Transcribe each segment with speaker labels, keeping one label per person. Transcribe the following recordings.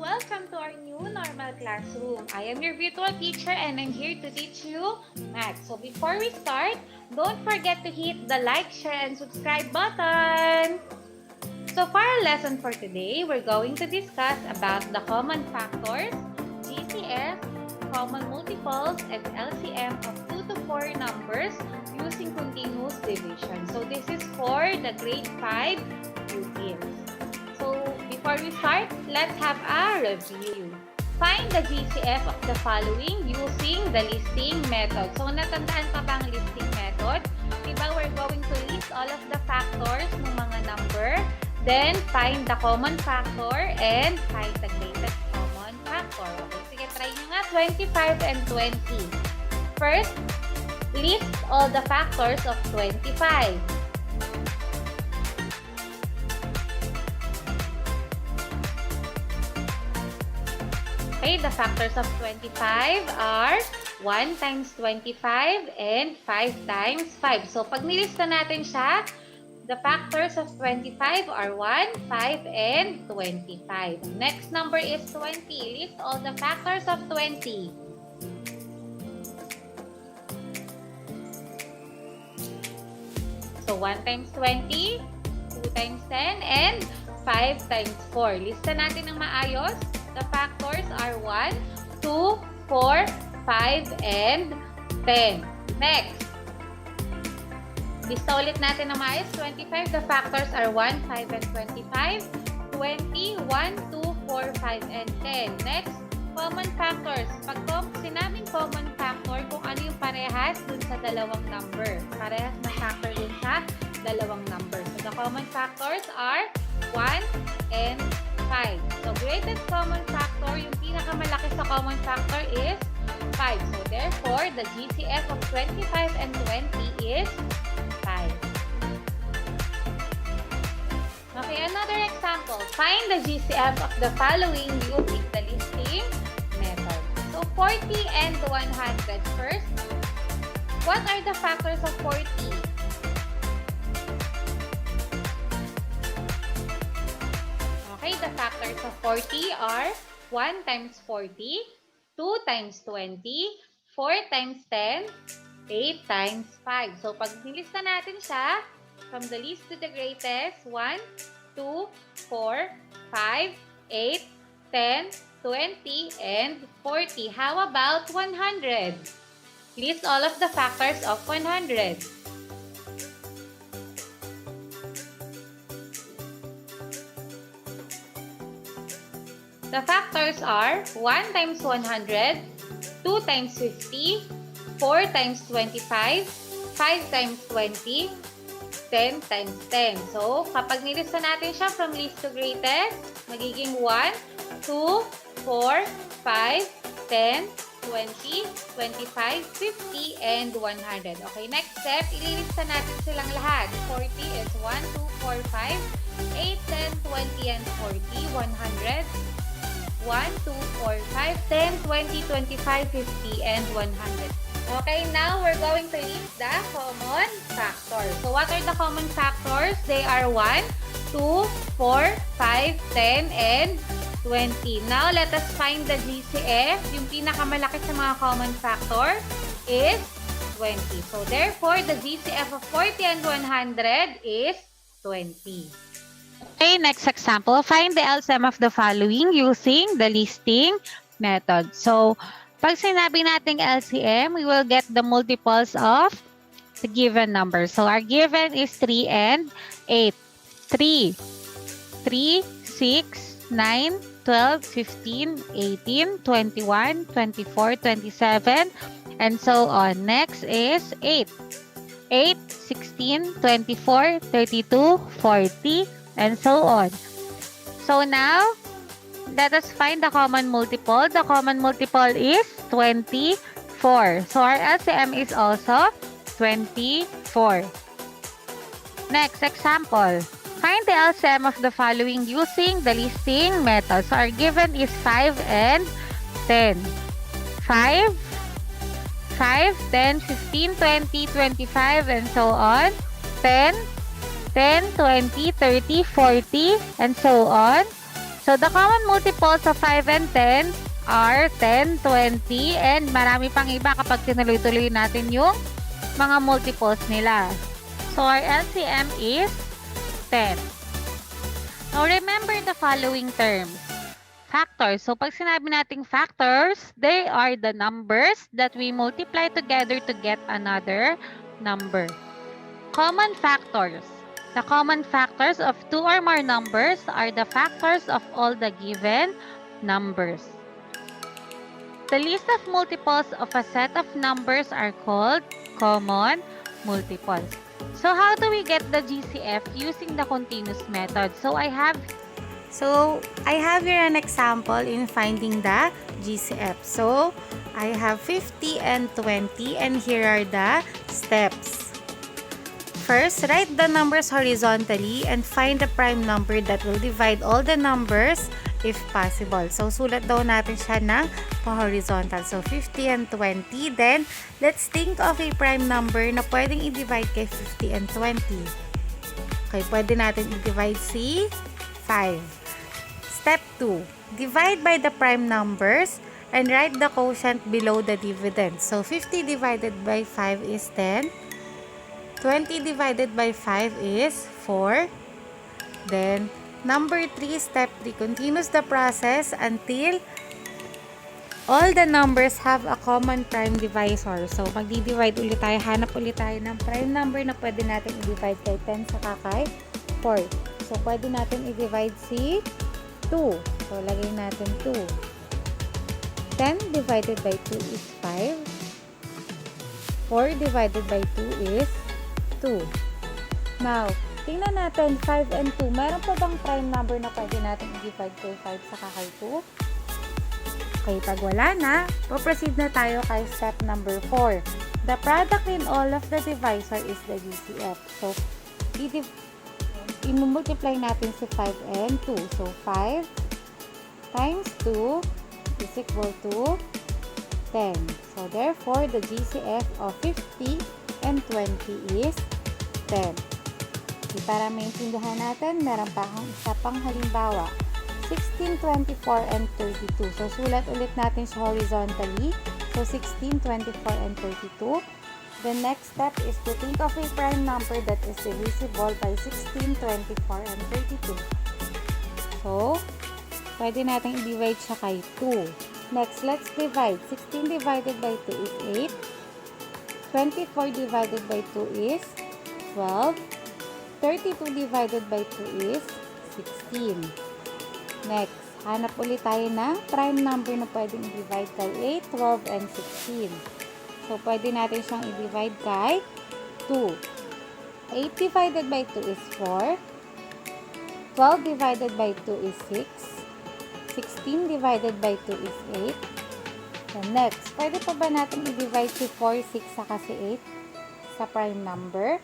Speaker 1: welcome to our new normal classroom. I am your virtual teacher and I'm here to teach you math. So before we start, don't forget to hit the like, share, and subscribe button. So for our lesson for today, we're going to discuss about the common factors, GCF, common multiples, and LCM of 2 to 4 numbers using continuous division. So this is for the grade 5 pupils. So before we start, let's have a review. Find the GCF of the following using the listing method. So natandaan pa ba ang listing method? Diba we're going to list all of the factors ng mga number, then find the common factor and find the greatest common factor. Okay, sige, try nyo nga 25 and 20. First, list all the factors of 25. Okay, the factors of 25 are 1 times 25 and 5 times 5. So, pag nilista natin siya, the factors of 25 are 1, 5, and 25. Next number is 20. List all the factors of 20. So, 1 times 20, 2 times 10, and 5 times 4. Lista natin ng maayos. The factors are 1, 2, 4, 5, and 10. Next. Lista ulit natin ng maayos. 25, the factors are 1, 5, and 25. 20, 1, 2, 4, 5, and 10. Next, common factors. Pag sinabing common factor, kung ano yung parehas dun sa dalawang number. Parehas na factor dun sa dalawang number. So, the common factors are 1 and 5. So, greatest common factor, yung pinakamalaki sa common factor is 5. So, therefore, the GCF of 25 and 20 is 5. Okay, another example. Find the GCF of the following using the listing method. So, 40 and 100. First, what are the factors of 40? Okay, the factors of 40 are 1 times 40, 2 times 20, 4 times 10, 8 times 5. So, pag nilista natin siya, from the least to the greatest, 1, 2, 4, 5, 8, 10, 20, and 40. How about 100? List all of the factors of 100. The factors are 1 times 100, 2 times 50, 4 times 25, 5 times 20, 10 times 10. So, kapag nilista natin siya from least to greatest, magiging 1, 2, 4, 5, 10, 20, 25, 50, and 100. Okay, next step, ililista natin silang lahat. 40 is 1, 2, 4, 5, 8, 10, 20, and 40, 100. 1, 2, 4, 5, 10, 20, 25, 50, and 100. Okay, now we're going to list the common factors. So, what are the common factors? They are 1, 2, 4, 5, 10, and 20. Now, let us find the GCF. Yung pinakamalaki sa mga common factor is 20. So, therefore, the GCF of 40 and 100 is 20. Okay, next example. Find the LCM of the following using the listing method. So, pag sinabi nating LCM, we will get the multiples of the given number. So, our given is 3 and 8. 3, 6, 9, 12, 15, 18, 21, 24, 27, and so on. Next is 8. 8, 16, 24, 32, 40, and so on. So now, let us find the common multiple. The common multiple is 24. So our LCM is also 24. Next example. Find the LCM of the following using the listing method. So our given is 5 and 10. 5, 10, 15, 20, 25, and so on. 10, 10, 20, 30, 40, and so on. So, the common multiples of 5 and 10 are 10, 20, and marami pang iba kapag tinuloy-tuloy natin yung mga multiples nila. So, our LCM is 10. Now, remember the following terms. Factors. So, pag sinabi nating factors, they are the numbers that we multiply together to get another number. Common factors. The common factors of two or more numbers are the factors of all the given numbers. The list of multiples of a set of numbers are called common multiples. So, how do we get the GCF using the continuous method? So, I have here an example in finding the GCF. So, I have 50 and 20, and here are the steps. First, write the numbers horizontally and find the prime number that will divide all the numbers if possible. So, sulat daw natin siya ng horizontal. So, 50 and 20. Then, let's think of a prime number na pwedeng i-divide kay 50 and 20. Okay, pwede natin i-divide si 5. Step 2. Divide by the prime numbers and write the quotient below the dividend. So, 50 divided by 5 is 10. 20 divided by 5 is 4. Then, number 3, step 3, continues the process until all the numbers have a common prime divisor. So, magdi-divide ulit tayo, hanap ulit tayo ng prime number na pwede natin i-divide kay 10 saka kay 4. So, pwede natin i-divide si 2. So, lagay natin 2. 10 divided by 2 is 5. 4 divided by 2 is 2. Now, tingnan natin 5 and 2. Meron pa bang prime number na pwede natin i-divide kay 5 saka kay 2? Okay, pag wala na, proceed na tayo kay step number 4. The product in all of the divisor is the GCF. So, i-multiply natin si 5 and 2. So, 5 times 2 is equal to 10. So, therefore, the GCF of 50 and 20 is 10. Para maintindihan natin, meron pa akong isa pang halimbawa. 16, 24, and 32. So, sulat ulit natin siya horizontally. So, 16, 24, and 32. The next step is to think of a prime number that is divisible by 16, 24, and 32. So, pwede natin i-divide siya kay 2. Next, let's divide. 16 divided by 2 is 8. 24 divided by 2 is 12. 32 divided by 2 is 16. Next, hanap ulit tayo ng prime number na pwedeng i-divide kay 8, 12, and 16. So, pwede natin siyang i-divide kay 2. 8 divided by 2 is 4. 12 divided by 2 is 6. 16 divided by 2 is 8. And next, pwede pa ba natin i-divide si 4, 6, saka si 8 sa prime number?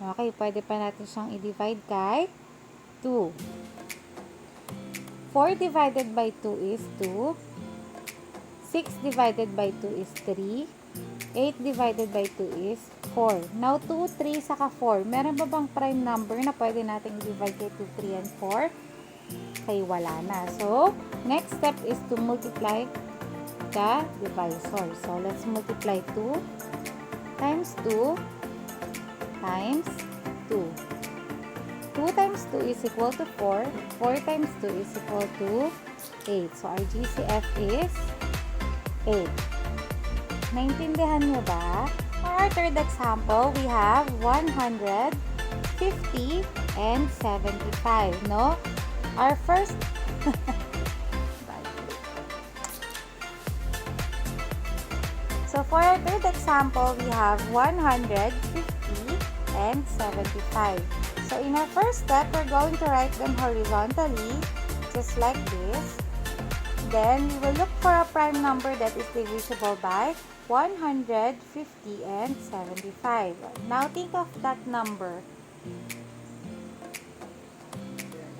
Speaker 1: Okay, pwede pa natin siyang i-divide kay 2. 4 divided by 2 is 2. 6 divided by 2 is 3. 8 divided by 2 is 4. Now, 2, 3, saka 4. Meron ba bang prime number na pwede natin i-divide kay 2, 3, and 4? Okay, wala na. So, next step is to multiply the divisor. So, let's multiply 2 times 2 times 2. 2 times 2 is equal to 4. 4 times 2 is equal to 8. So, our GCF is 8. Naintindihan nyo ba? For our third example, we have 150 and 75. No? Our first... So, for our third example, we have 150 and 75. So, in our first step, we're going to write them horizontally, just like this. Then, we will look for a prime number that is divisible by 150 and 75. Now, think of that number.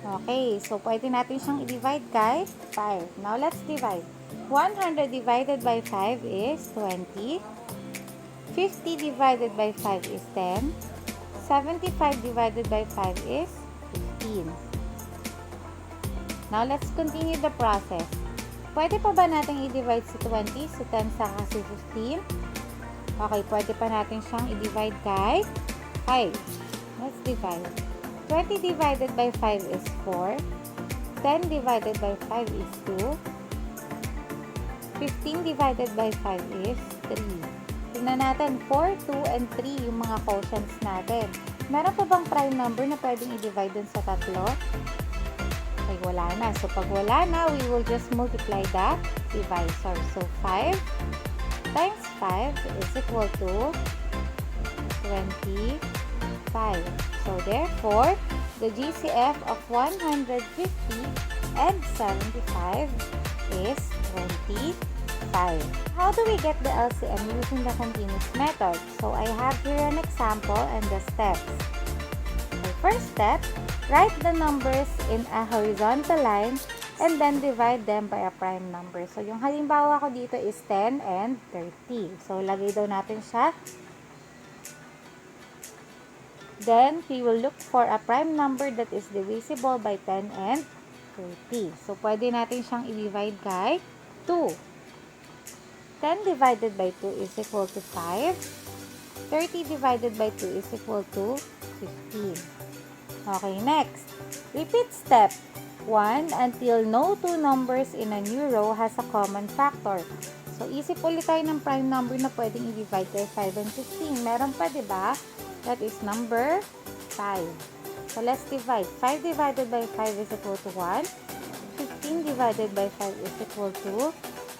Speaker 1: Okay, so pwede natin siyang i-divide kay 5. Now, let's divide. 100 divided by 5 is 20. 50 divided by 5 is 10. 75 divided by 5 is 15. Now, let's continue the process. Pwede pa ba natin i-divide si 20, si 10, saka si 15? Okay, pwede pa natin siyang i-divide kay 5. Let's divide. 20 divided by 5 is 4. 10 divided by 5 is 2. 15 divided by 5 is 3. Tingnan natin, 4, 2, and 3 yung mga quotients natin. Meron pa bang prime number na pwedeng i-divide dun sa tatlo? Okay, wala na. So, pag wala na, we will just multiply the divisor. So, 5 times 5 is equal to 25. So, therefore, the GCF of 150 and 75 is 25. How do we get the LCM using the continuous method? So, I have here an example and the steps. The first step, write the numbers in a horizontal line and then divide them by a prime number. So, yung halimbawa ko dito is 10 and 30. So, lagay daw natin siya. Then, we will look for a prime number that is divisible by 10 and 30. So, pwede natin siyang i-divide kay 2. 10 divided by 2 is equal to 5. 30 divided by 2 is equal to 15. Okay, next. Repeat step 1 until no two numbers in a new row has a common factor. So, isip ulit tayo ng prime number na pwedeng i-divide kay 5 and 15. Meron pa, diba? That is number 5. So, let's divide. 5 divided by 5 is equal to 1. 15 divided by 5 is equal to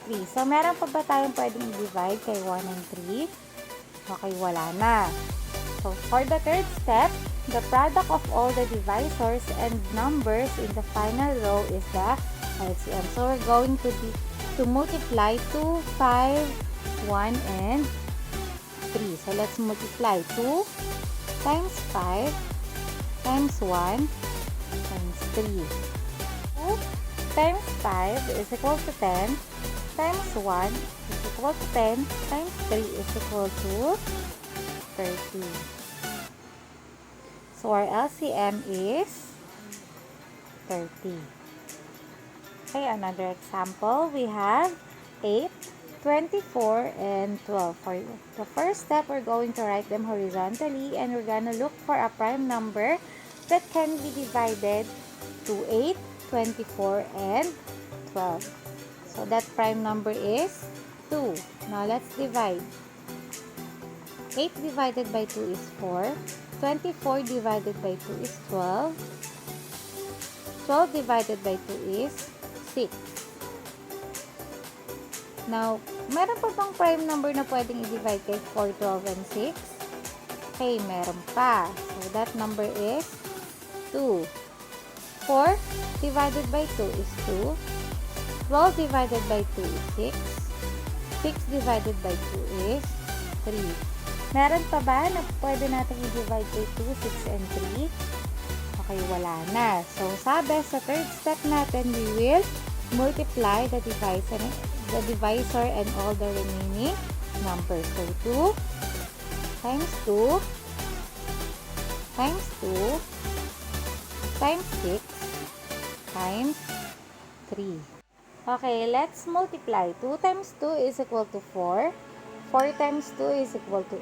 Speaker 1: 3. So, meron pa ba tayong pwedeng i-divide kay 1 and 3? Okay, wala na. So, for the third step, the product of all the divisors and numbers in the final row is the LCM. So, we're going to multiply 2, 5, 1, and 3. So, let's multiply 2 times 5 times 1 times 3. 2 times 5 is equal to 10 times 1 is equal to 10 times 3 is equal to 30. So, our LCM is 30. Okay, another example. We have 8, 24, and 12. For the first step, we're going to write them horizontally and we're going to look for a prime number that can be divided to 8, 24, and 12. So, that prime number is 2. Now, let's divide. 8 divided by 2 is 4. 24 divided by 2 is 12. 12 divided by 2 is 6. Now, meron pa bang prime number na pwedeng i-divide kay 4, 12, and 6? Okay, meron pa. So, that number is 2. 4 divided by 2 is 2. 12 divided by 2 is 6. 6 divided by 2 is 3. Meron pa ba na pwede natin i-divide kay 2, 6, and 3? Okay, wala na. So, sabi, sa third step natin, we will multiply the divisor and all the remaining numbers. So, 2 times 2 times 2 times 6 times 3. Okay, let's multiply. 2 times 2 is equal to 4. 4 times 2 is equal to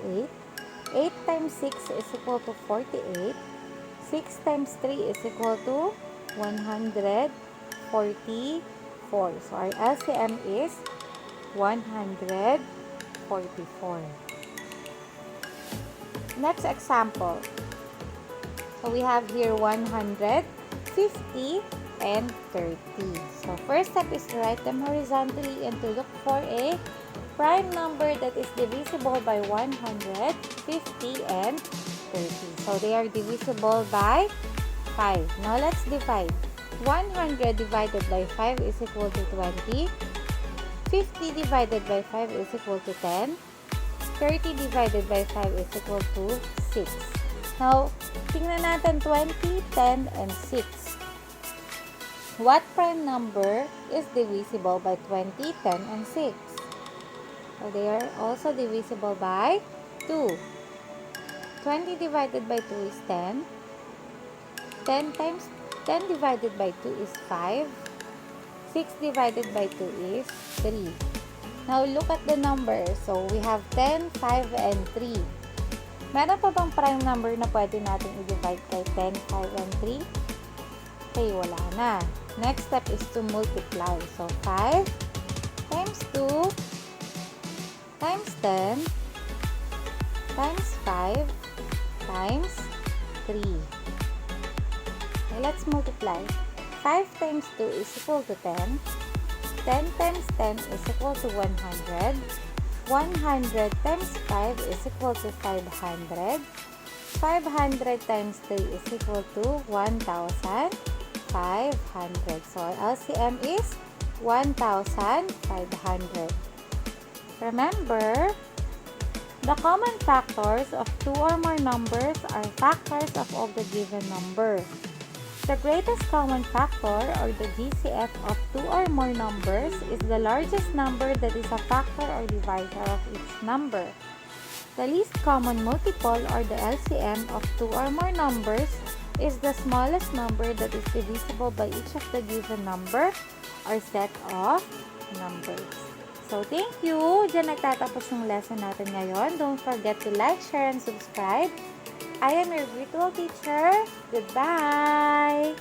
Speaker 1: 8. 8 times 6 is equal to 48. 6 times 3 is equal to 144. So, our LCM is 144. Next example. So, we have here 150 and 30. So, first step is to write them horizontally and to look for a prime number that is divisible by 150 and 30. So, they are divisible by 5. Now, let's divide. 100 divided by 5 is equal to 20. 50 divided by 5 is equal to 10. 30 divided by 5 is equal to 6. Now, tingnan natin 20, 10, and 6. What prime number is divisible by 20, 10, and 6? So, they are also divisible by 2. 20 divided by 2 is 10. 10 times 10 divided by 2 is 5. 6 divided by 2 is 3. Now, look at the numbers. So, we have 10, 5, and 3. Meron pa bang prime number na pwede natin i-divide kay 10, 5, and 3? Okay, wala na. Next step is to multiply. So, 5 times 2 times 10 times 5 times 3. Okay, let's multiply. 5 times 2 is equal to 10. 10 times 10 is equal to 100. 100 times 5 is equal to 500. 500 times 3 is equal to 1,500. So, our LCM is 1,500. Remember, the common factors of two or more numbers are factors of all the given number. The greatest common factor, or the GCF, of two or more numbers is the largest number that is a factor or divisor of each number. The least common multiple, or the LCM, of two or more numbers is the smallest number that is divisible by each of the given number or set of numbers. So, thank you! Diyan nagtatapos yung lesson natin ngayon. Don't forget to like, share, and subscribe. I am your virtual teacher. Goodbye!